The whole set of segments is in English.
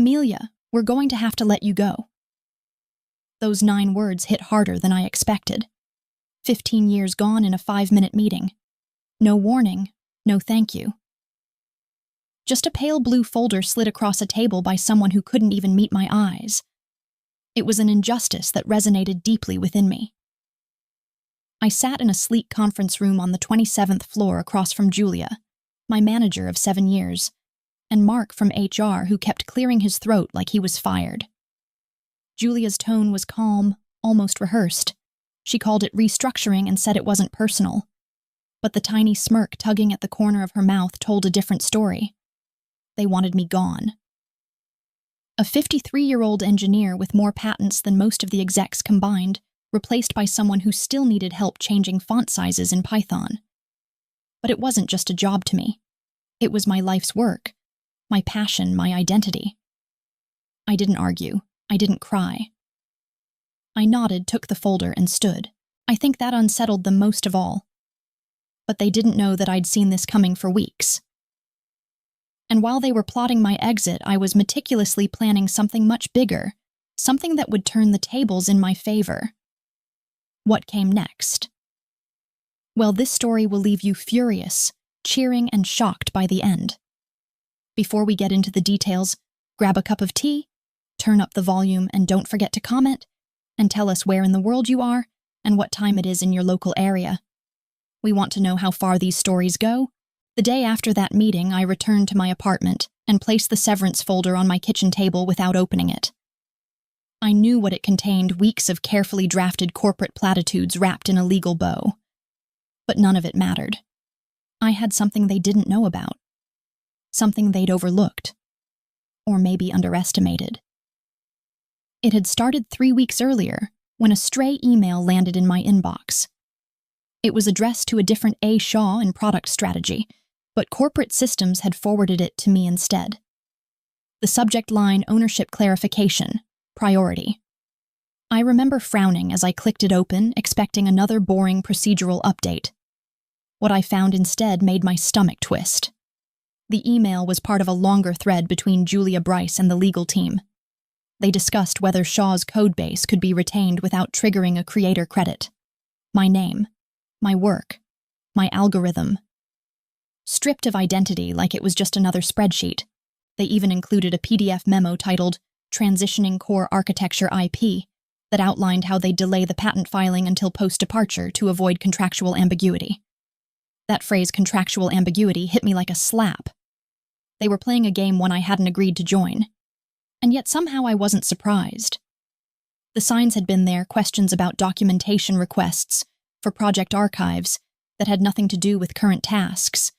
Amelia, we're going to have to let you go. Those 9 words hit harder than I expected. 15 years gone in a 5-minute meeting. No warning, no thank you. Just a pale blue folder slid across a table by someone who couldn't even meet my eyes. It was an injustice that resonated deeply within me. I sat in a sleek conference room on the 27th floor across from Julia, my manager of 7 years, and Mark from HR, who kept clearing his throat like he was fired. Julia's tone was calm, almost rehearsed. She called it restructuring and said it wasn't personal. But the tiny smirk tugging at the corner of her mouth told a different story. They wanted me gone. A 53-year-old engineer with more patents than most of the execs combined, replaced by someone who still needed help changing font sizes in Python. But it wasn't just a job to me. It was my life's work, my passion, my identity. I didn't argue. I didn't cry. I nodded, took the folder, and stood. I think that unsettled them most of all. But they didn't know that I'd seen this coming for weeks. And while they were plotting my exit, I was meticulously planning something much bigger, something that would turn the tables in my favor. What came next? Well, this story will leave you furious, cheering, and shocked by the end. Before we get into the details, grab a cup of tea, turn up the volume, and don't forget to comment and tell us where in the world you are and what time it is in your local area. We want to know how far these stories go. The day after that meeting, I returned to my apartment and placed the severance folder on my kitchen table without opening it. I knew what it contained: weeks of carefully drafted corporate platitudes wrapped in a legal bow. But none of it mattered. I had something they didn't know about. Something they'd overlooked. Or maybe underestimated. It had started 3 weeks earlier, when a stray email landed in my inbox. It was addressed to a different A. Shaw in product strategy, but corporate systems had forwarded it to me instead. The subject line: ownership clarification, priority. I remember frowning as I clicked it open, expecting another boring procedural update. What I found instead made my stomach twist. The email was part of a longer thread between Julia Bryce and the legal team. They discussed whether Shaw's codebase could be retained without triggering a creator credit. My name, my work, my algorithm. Stripped of identity like it was just another spreadsheet. They even included a PDF memo titled Transitioning Core Architecture IP that outlined how they'd delay the patent filing until post-departure to avoid contractual ambiguity. That phrase, contractual ambiguity, hit me like a slap. They were playing a game one I hadn't agreed to join. And yet somehow I wasn't surprised. The signs had been there: questions about documentation requests for project archives that had nothing to do with current tasks,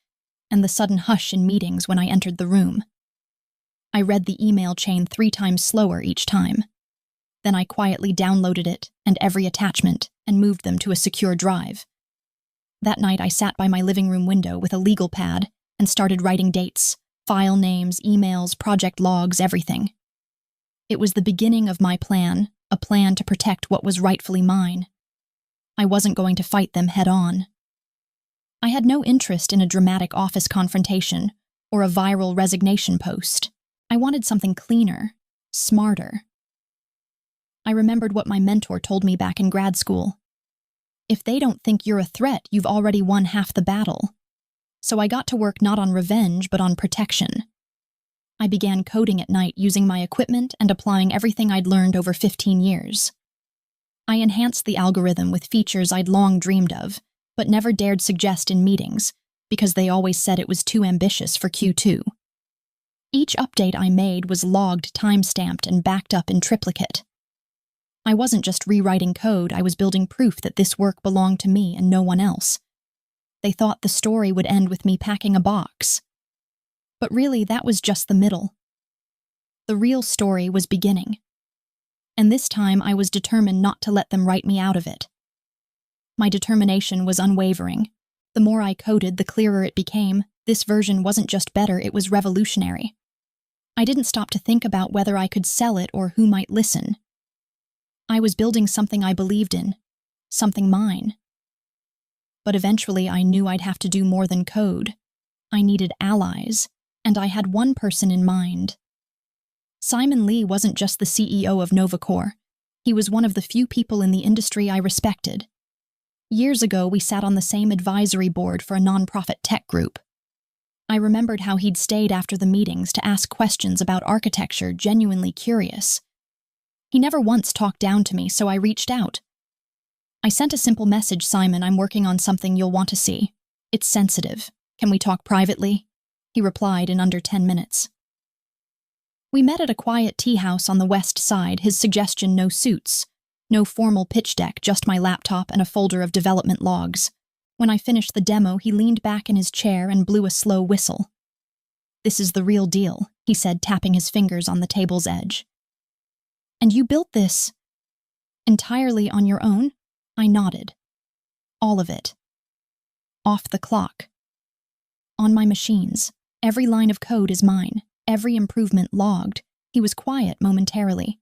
and the sudden hush in meetings when I entered the room. I read the email chain 3 times slower each time. Then I quietly downloaded it and every attachment and moved them to a secure drive. That night I sat by my living room window with a legal pad and started writing dates, file names, emails, project logs, everything. It was the beginning of my plan, a plan to protect what was rightfully mine. I wasn't going to fight them head on. I had no interest in a dramatic office confrontation or a viral resignation post. I wanted something cleaner, smarter. I remembered what my mentor told me back in grad school. If they don't think you're a threat, you've already won half the battle. So I got to work not on revenge, but on protection. I began coding at night using my equipment and applying everything I'd learned over 15 years. I enhanced the algorithm with features I'd long dreamed of, but never dared suggest in meetings because they always said it was too ambitious for Q2. Each update I made was logged, time-stamped, and backed up in triplicate. I wasn't just rewriting code, I was building proof that this work belonged to me and no one else. They thought the story would end with me packing a box. But really, that was just the middle. The real story was beginning. And this time I was determined not to let them write me out of it. My determination was unwavering. The more I coded, the clearer it became. This version wasn't just better, it was revolutionary. I didn't stop to think about whether I could sell it or who might listen. I was building something I believed in, something mine. But eventually I knew I'd have to do more than code. I needed allies, and I had one person in mind. Simon Lee wasn't just the CEO of Novacor. He was one of the few people in the industry I respected. Years ago, we sat on the same advisory board for a nonprofit tech group. I remembered how he'd stayed after the meetings to ask questions about architecture, genuinely curious. He never once talked down to me, so I reached out. I sent a simple message, "Simon, I'm working on something you'll want to see. It's sensitive. Can we talk privately?" He replied in under 10 minutes. We met at a quiet tea house on the west side, his suggestion no suits, no formal pitch deck, just my laptop and a folder of development logs. When I finished the demo, he leaned back in his chair and blew a slow whistle. "This is the real deal," he said, tapping his fingers on the table's edge. "And you built this entirely on your own?" I nodded. "All of it. Off the clock. On my machines. Every line of code is mine. Every improvement logged." He was quiet momentarily,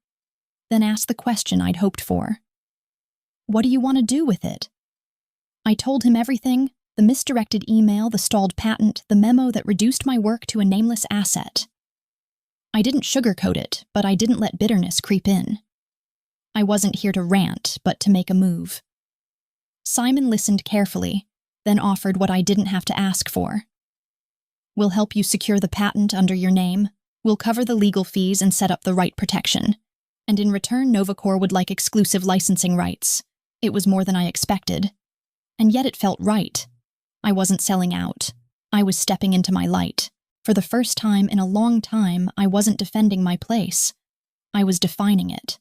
then asked the question I'd hoped for. "What do you want to do with it?" I told him everything: the misdirected email, the stalled patent, the memo that reduced my work to a nameless asset. I didn't sugarcoat it, but I didn't let bitterness creep in. I wasn't here to rant, but to make a move. Simon listened carefully, then offered what I didn't have to ask for. "We'll help you secure the patent under your name. We'll cover the legal fees and set up the right protection. And in return, Novacor would like exclusive licensing rights." It was more than I expected. And yet it felt right. I wasn't selling out. I was stepping into my light. For the first time in a long time, I wasn't defending my place. I was defining it.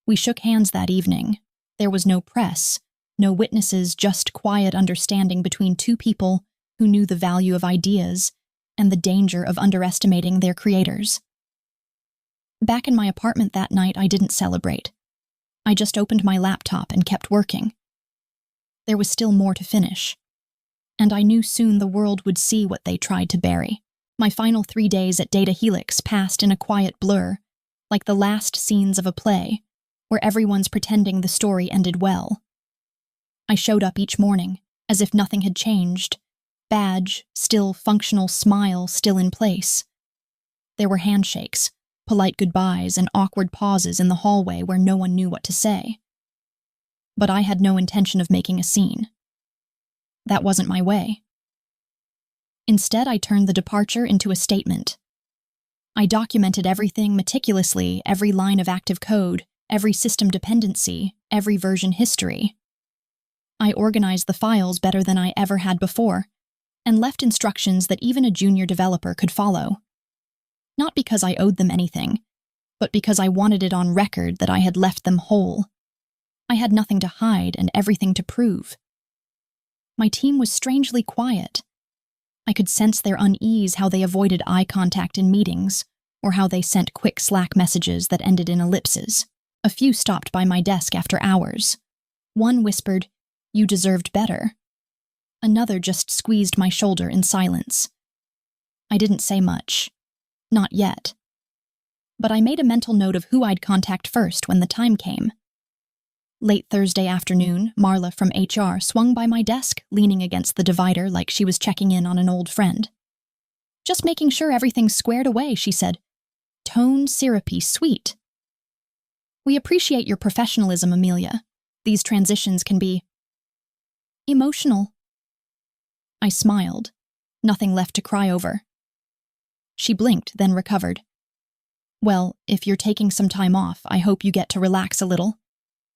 We shook hands that evening. There was no press, no witnesses, just quiet understanding between two people who knew the value of ideas and the danger of underestimating their creators. Back in my apartment that night, I didn't celebrate. I just opened my laptop and kept working. There was still more to finish, and I knew soon the world would see what they tried to bury. My final 3 days at Data Helix passed in a quiet blur, like the last scenes of a play, where everyone's pretending the story ended well. I showed up each morning, as if nothing had changed. Badge, still functional, smile still in place. There were handshakes, polite goodbyes, and awkward pauses in the hallway where no one knew what to say. But I had no intention of making a scene. That wasn't my way. Instead, I turned the departure into a statement. I documented everything meticulously, every line of active code, every system dependency, every version history. I organized the files better than I ever had before, and left instructions that even a junior developer could follow. Not because I owed them anything, but because I wanted it on record that I had left them whole. I had nothing to hide and everything to prove. My team was strangely quiet. I could sense their unease, how they avoided eye contact in meetings, or how they sent quick Slack messages that ended in ellipses. A few stopped by my desk after hours. One whispered, "You deserved better." Another just squeezed my shoulder in silence. I didn't say much. Not yet. But I made a mental note of who I'd contact first when the time came. Late Thursday afternoon, Marla from HR swung by my desk, leaning against the divider like she was checking in on an old friend. "Just making sure everything's squared away," she said. Tone syrupy sweet. "We appreciate your professionalism, Amelia. These transitions can be emotional." I smiled, nothing left to cry over. She blinked, then recovered. "Well, if you're taking some time off, I hope you get to relax a little.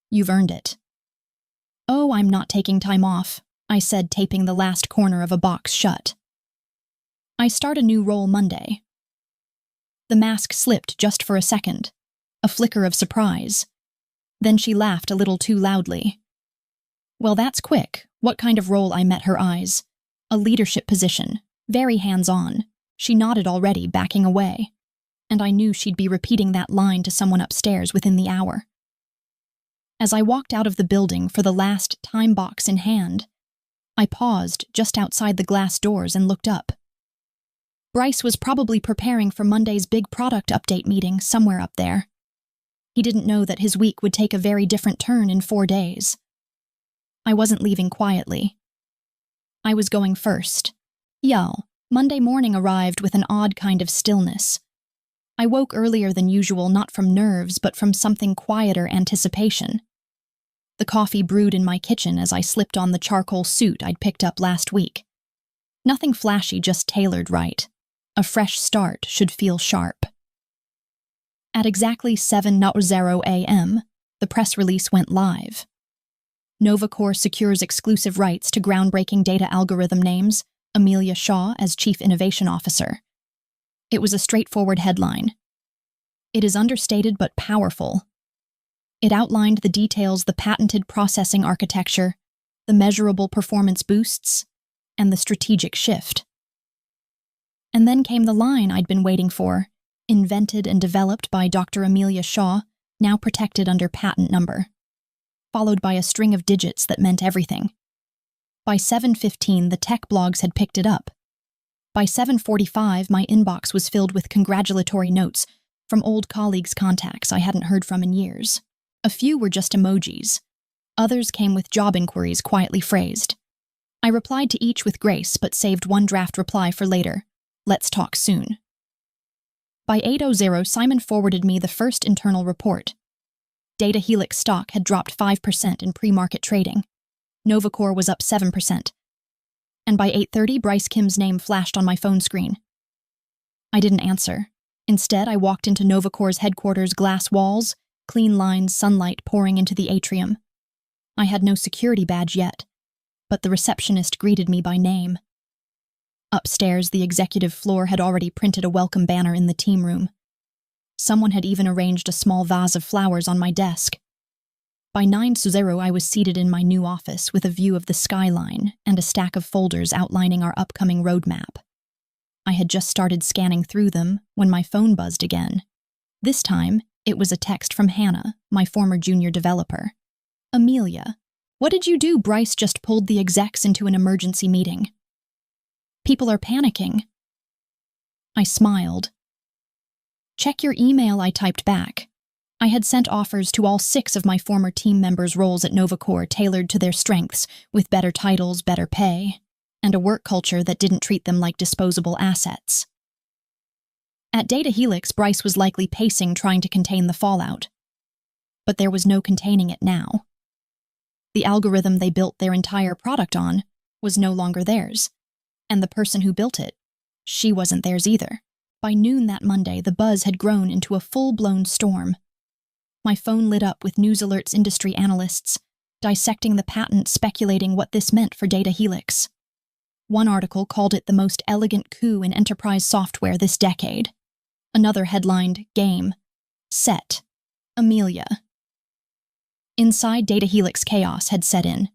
You've earned it." "Oh, I'm not taking time off," I said, taping the last corner of a box shut. "I start a new role Monday." The mask slipped just for a second, a flicker of surprise. Then she laughed a little too loudly. "Well, that's quick. What kind of role?" I met her eyes. "A leadership position, very hands-on." She nodded already, backing away, and I knew she'd be repeating that line to someone upstairs within the hour. As I walked out of the building for the last time box in hand, I paused just outside the glass doors and looked up. Bryce was probably preparing for Monday's big product update meeting somewhere up there. He didn't know that his week would take a very different turn in 4 days. I wasn't leaving quietly. I was going first. Monday morning arrived with an odd kind of stillness. I woke earlier than usual, not from nerves, but from something quieter anticipation. The coffee brewed in my kitchen as I slipped on the charcoal suit I'd picked up last week. Nothing flashy, just tailored right. A fresh start should feel sharp. At exactly 7:00 a.m., the press release went live. NovaCore secures exclusive rights to groundbreaking data algorithm names, Amelia Shaw as Chief Innovation Officer. It was a straightforward headline. It is understated but powerful. It outlined the details, the patented processing architecture, the measurable performance boosts, and the strategic shift. And then came the line I'd been waiting for, invented and developed by Dr. Amelia Shaw, now protected under patent number, followed by a string of digits that meant everything. By 7:15, the tech blogs had picked it up. By 7:45, my inbox was filled with congratulatory notes from old colleagues' contacts I hadn't heard from in years. A few were just emojis. Others came with job inquiries quietly phrased. I replied to each with grace, but saved one draft reply for later. Let's talk soon. By 8:00, Simon forwarded me the first internal report. Data Helix stock had dropped 5% in pre-market trading. NovaCore was up 7%. And by 8:30, Bryce Kim's name flashed on my phone screen. I didn't answer. Instead, I walked into NovaCore's headquarters, glass walls, clean lines, sunlight pouring into the atrium. I had no security badge yet, but the receptionist greeted me by name. Upstairs, the executive floor had already printed a welcome banner in the team room. Someone had even arranged a small vase of flowers on my desk. By 9:00, I was seated in my new office with a view of the skyline and a stack of folders outlining our upcoming roadmap. I had just started scanning through them when my phone buzzed again. This time, it was a text from Hannah, my former junior developer. Amelia, what did you do? Bryce just pulled the execs into an emergency meeting. People are panicking. I smiled. Check your email, I typed back. I had sent offers to all 6 of my former team members' roles at NovaCore tailored to their strengths, with better titles, better pay, and a work culture that didn't treat them like disposable assets. At Data Helix, Bryce was likely pacing, trying to contain the fallout. But there was no containing it now. The algorithm they built their entire product on was no longer theirs, and the person who built it, she wasn't theirs either. By noon that Monday, the buzz had grown into a full-blown storm. My phone lit up with news alerts, industry analysts dissecting the patent, speculating what this meant for Data Helix. One article called it the most elegant coup in enterprise software this decade. Another headlined, Game, Set, Amelia. Inside, Data Helix chaos had set in.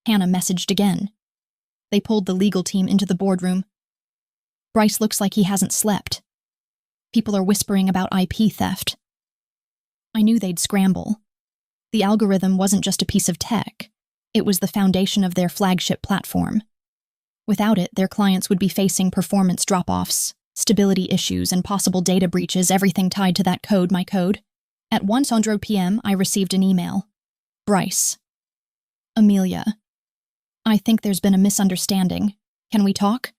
Hannah messaged again. They pulled the legal team into the boardroom. Bryce looks like he hasn't slept. People are whispering about IP theft. I knew they'd scramble. The algorithm wasn't just a piece of tech. It was the foundation of their flagship platform. Without it, their clients would be facing performance drop-offs, stability issues, and possible data breaches, everything tied to that code, my code. At 1:00 p.m., I received an email. Bryce. Amelia. I think there's been a misunderstanding. Can we talk?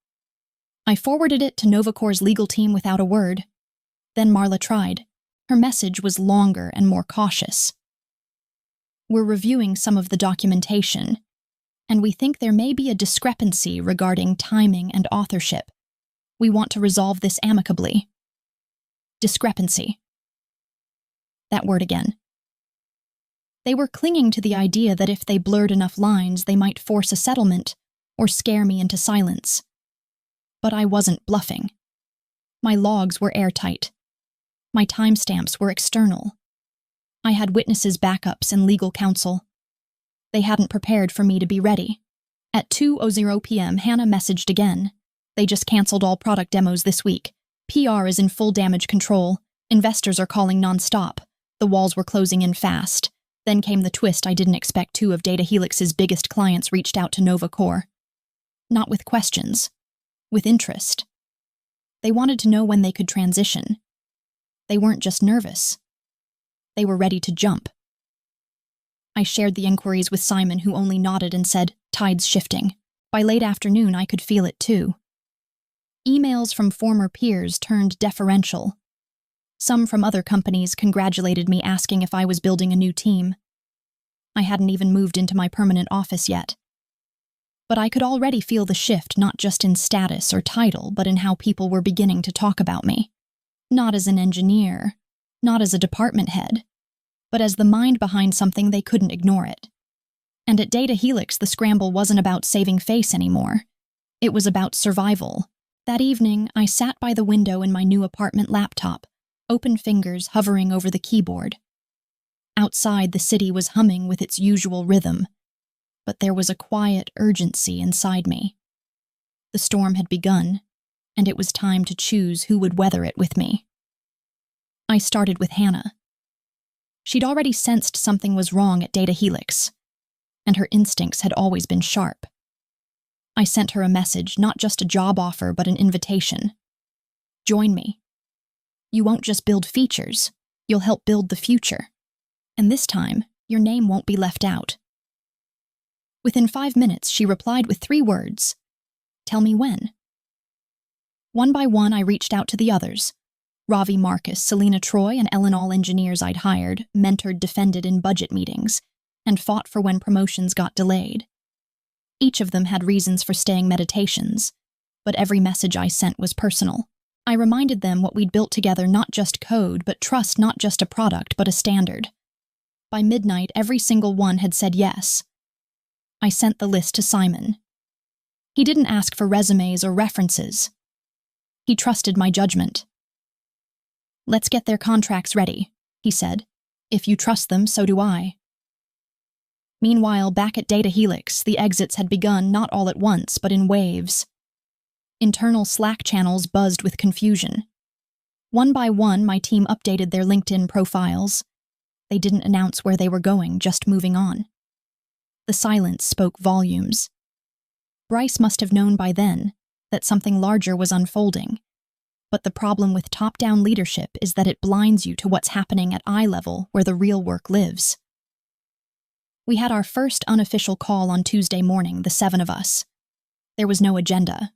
I forwarded it to NovaCore's legal team without a word. Then Marla tried. Her message was longer and more cautious. We're reviewing some of the documentation, and we think there may be a discrepancy regarding timing and authorship. We want to resolve this amicably. Discrepancy. That word again. They were clinging to the idea that if they blurred enough lines, they might force a settlement or scare me into silence. But I wasn't bluffing. My logs were airtight. My timestamps were external. I had witnesses, backups, and legal counsel. They hadn't prepared for me to be ready. At 2:00 p.m., Hannah messaged again. They just canceled all product demos this week. PR is in full damage control. Investors are calling nonstop. The walls were closing in fast. Then came the twist I didn't expect. 2 of Data Helix's biggest clients reached out to NovaCore. Not with questions, with interest. They wanted to know when they could transition. They weren't just nervous. They were ready to jump. I shared the inquiries with Simon, who only nodded and said, tides shifting. By late afternoon, I could feel it too. Emails from former peers turned deferential. Some from other companies congratulated me, asking if I was building a new team. I hadn't even moved into my permanent office yet. But I could already feel the shift, not just in status or title, but in how people were beginning to talk about me. Not as an engineer, not as a department head, but as the mind behind something they couldn't ignore it. And at Data Helix, the scramble wasn't about saving face anymore. It was about survival. That evening, I sat by the window in my new apartment laptop, open fingers hovering over the keyboard. Outside, the city was humming with its usual rhythm, but there was a quiet urgency inside me. The storm had begun, and it was time to choose who would weather it with me. I started with Hannah. She'd already sensed something was wrong at Data Helix, and her instincts had always been sharp. I sent her a message, not just a job offer, but an invitation. Join me. You won't just build features, you'll help build the future. And this time, your name won't be left out. Within 5 minutes, she replied with 3 words. Tell me when. One by one, I reached out to the others. Ravi Marcus, Selena Troy, and Ellen, all engineers I'd hired, mentored, defended in budget meetings, and fought for when promotions got delayed. Each of them had reasons for staying meditations, but every message I sent was personal. I reminded them what we'd built together, not just code, but trust, not just a product, but a standard. By midnight, every single one had said yes. I sent the list to Simon. He didn't ask for resumes or references. He trusted my judgment. Let's get their contracts ready, he said. If you trust them, so do I. Meanwhile, back at Data Helix, the exits had begun, not all at once, but in waves. Internal Slack channels buzzed with confusion. One by one, my team updated their LinkedIn profiles. They didn't announce where they were going, just moving on. The silence spoke volumes. Bryce must have known by then that something larger was unfolding. But the problem with top-down leadership is that it blinds you to what's happening at eye level, where the real work lives. We had our first unofficial call on Tuesday morning, the 7 of us. There was no agenda.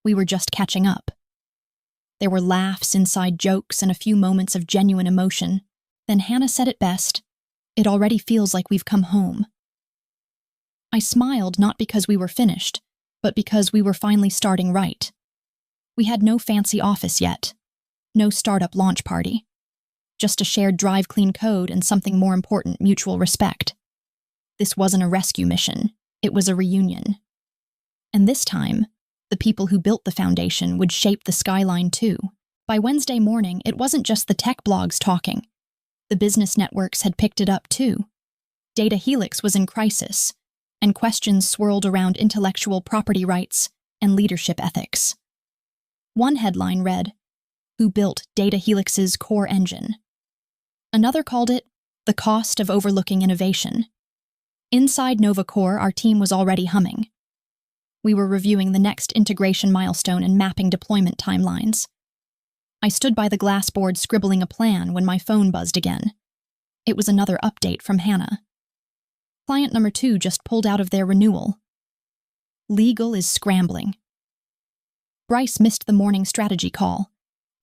We were just catching up. There were laughs, inside jokes, and a few moments of genuine emotion. Then Hannah said it best, "It already feels like we've come home." I smiled, not because we were finished, but because we were finally starting right. We had no fancy office yet, no startup launch party, just a shared drive, clean code, and something more important, mutual respect. This wasn't a rescue mission, it was a reunion. And this time, the people who built the foundation would shape the skyline too. By Wednesday morning, it wasn't just the tech blogs talking. The business networks had picked it up too. Data Helix was in crisis, and questions swirled around intellectual property rights and leadership ethics. One headline read, "Who built Data Helix's core engine?" Another called it, "The cost of overlooking innovation." Inside Nova Core, our team was already humming. We were reviewing the next integration milestone and mapping deployment timelines. I stood by the glass board scribbling a plan when my phone buzzed again. It was another update from Hannah. Client number 2 just pulled out of their renewal. Legal is scrambling. Bryce missed the morning strategy call.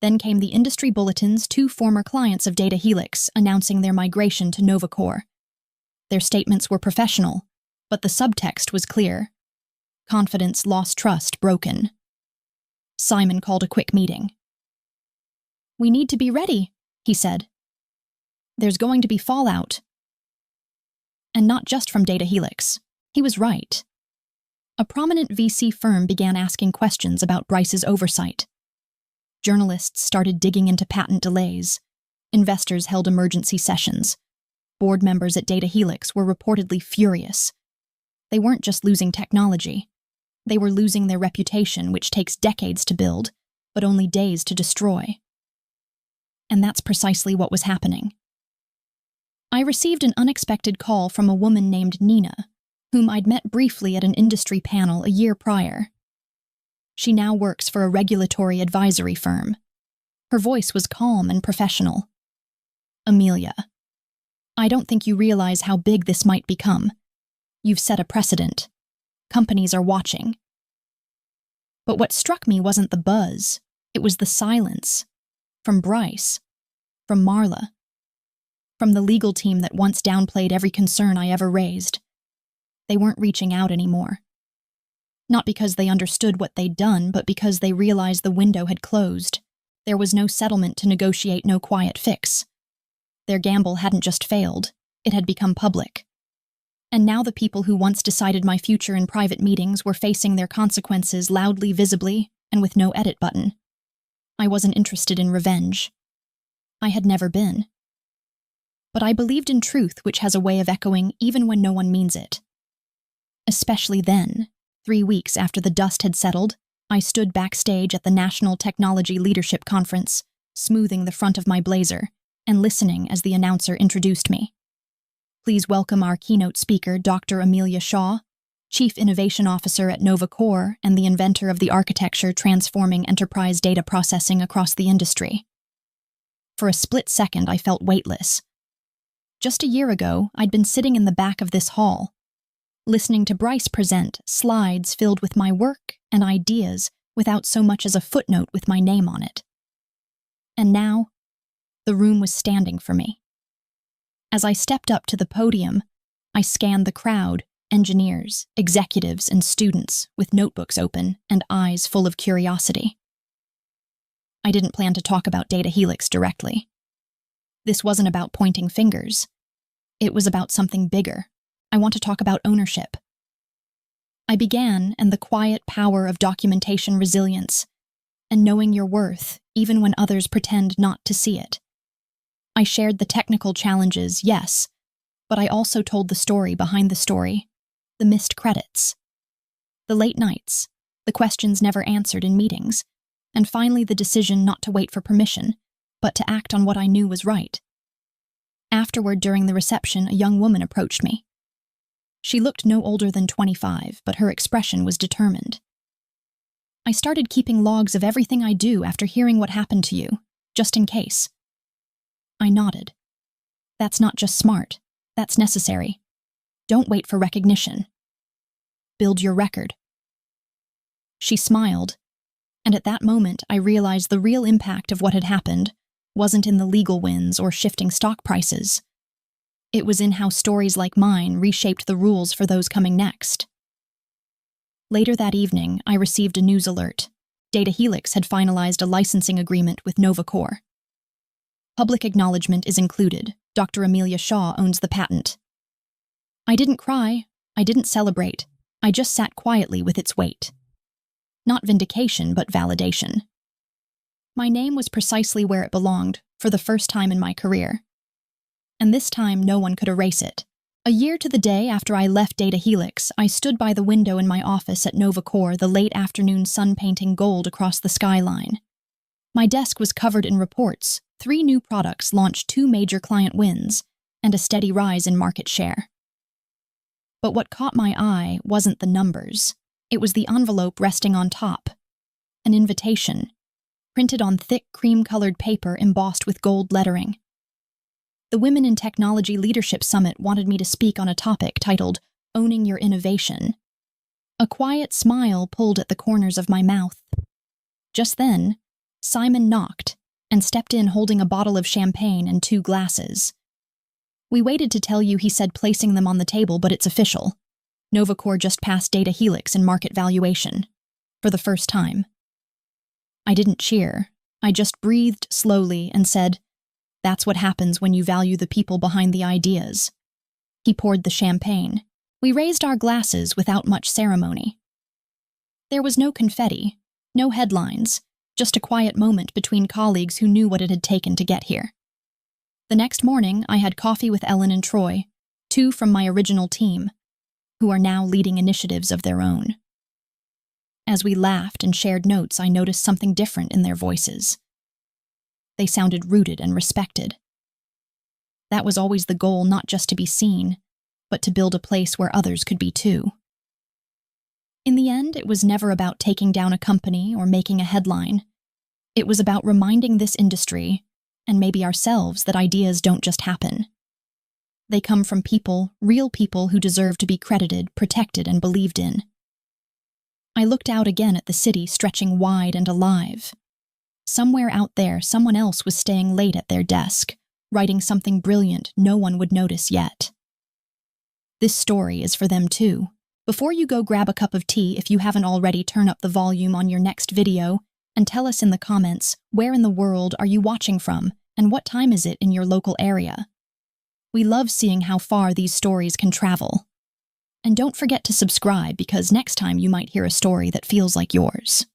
Then came the industry bulletins, 2 former clients of Data Helix announcing their migration to Nova Core. Their statements were professional, but the subtext was clear. Confidence lost, trust broken. Simon called a quick meeting. "We need to be ready," he said. "There's going to be fallout." And not just from Data Helix. He was right. A prominent VC firm began asking questions about Bryce's oversight. Journalists started digging into patent delays. Investors held emergency sessions. Board members at Data Helix were reportedly furious. They weren't just losing technology. They were losing their reputation, which takes decades to build, but only days to destroy. And that's precisely what was happening. I received an unexpected call from a woman named Nina, whom I'd met briefly at an industry panel a year prior. She now works for a regulatory advisory firm. Her voice was calm and professional. "Amelia, I don't think you realize how big this might become. You've set a precedent. Companies are watching." But what struck me wasn't the buzz, it was the silence. From Bryce, From Marla. From the legal team that once downplayed every concern I ever raised. They weren't reaching out anymore. Not because they understood what they'd done, but because they realized the window had closed. There was no settlement to negotiate, no quiet fix. Their gamble hadn't just failed, it had become public. And now the people who once decided my future in private meetings were facing their consequences loudly, visibly, and with no edit button. I wasn't interested in revenge. I had never been. But I believed in truth, which has a way of echoing even when no one means it. Especially then, 3 weeks after the dust had settled, I stood backstage at the National Technology Leadership Conference, smoothing the front of my blazer and listening as the announcer introduced me. Please welcome our keynote speaker, Dr. Amelia Shaw, Chief Innovation Officer at Nova Core and the inventor of the architecture transforming enterprise data processing across the industry. For a split second, I felt weightless. Just a year ago, I'd been sitting in the back of this hall, listening to Bryce present slides filled with my work and ideas without so much as a footnote with my name on it. And now, the room was standing for me. As I stepped up to the podium, I scanned the crowd, engineers, executives, and students with notebooks open and eyes full of curiosity. I didn't plan to talk about Data Helix directly. This wasn't about pointing fingers. It was about something bigger. I want to talk about ownership. I began, and the quiet power of documentation resilience, and knowing your worth even when others pretend not to see it. I shared the technical challenges, yes, but I also told the story behind the story, the missed credits, the late nights, the questions never answered in meetings, and finally the decision not to wait for permission, but to act on what I knew was right. Afterward, during the reception, a young woman approached me. She looked no older than 25, but her expression was determined. I started keeping logs of everything I do after hearing what happened to you, just in case. I nodded. That's not just smart, that's necessary. Don't wait for recognition. Build your record. She smiled, and at that moment I realized the real impact of what had happened wasn't in the legal wins or shifting stock prices. It was in how stories like mine reshaped the rules for those coming next. Later that evening, I received a news alert. Data Helix had finalized a licensing agreement with Nova Core. Public acknowledgement is included. Dr. Amelia Shaw owns the patent. I didn't cry. I didn't celebrate. I just sat quietly with its weight. Not vindication, but validation. My name was precisely where it belonged, for the first time in my career. And this time, no one could erase it. A year to the day after I left Data Helix, I stood by the window in my office at Nova Core, the late afternoon sun painting gold across the skyline. My desk was covered in reports. 3 new products launched, 2 major client wins, and a steady rise in market share. But what caught my eye wasn't the numbers. It was the envelope resting on top. An invitation, printed on thick cream-colored paper embossed with gold lettering. The Women in Technology Leadership Summit wanted me to speak on a topic titled Owning Your Innovation. A quiet smile pulled at the corners of my mouth. Just then, Simon knocked and stepped in holding a bottle of champagne and 2 glasses. We waited to tell you, he said, placing them on the table, but it's official. Nova Core just passed Data Helix in market valuation. For the first time. I didn't cheer. I just breathed slowly and said, that's what happens when you value the people behind the ideas. He poured the champagne. We raised our glasses without much ceremony. There was no confetti, no headlines, just a quiet moment between colleagues who knew what it had taken to get here. The next morning, I had coffee with Ellen and Troy, 2 from my original team, who are now leading initiatives of their own. As we laughed and shared notes, I noticed something different in their voices. They sounded rooted and respected. That was always the goal, not just to be seen, but to build a place where others could be too. In the end, it was never about taking down a company or making a headline. It was about reminding this industry, and maybe ourselves, that ideas don't just happen. They come from people, real people who deserve to be credited, protected, and believed in. I looked out again at the city stretching wide and alive. Somewhere out there, someone else was staying late at their desk, writing something brilliant no one would notice yet. This story is for them too. Before you go grab a cup of tea, if you haven't already, turn up the volume on your next video and tell us in the comments, where in the world are you watching from and what time is it in your local area? We love seeing how far these stories can travel. And don't forget to subscribe, because next time you might hear a story that feels like yours.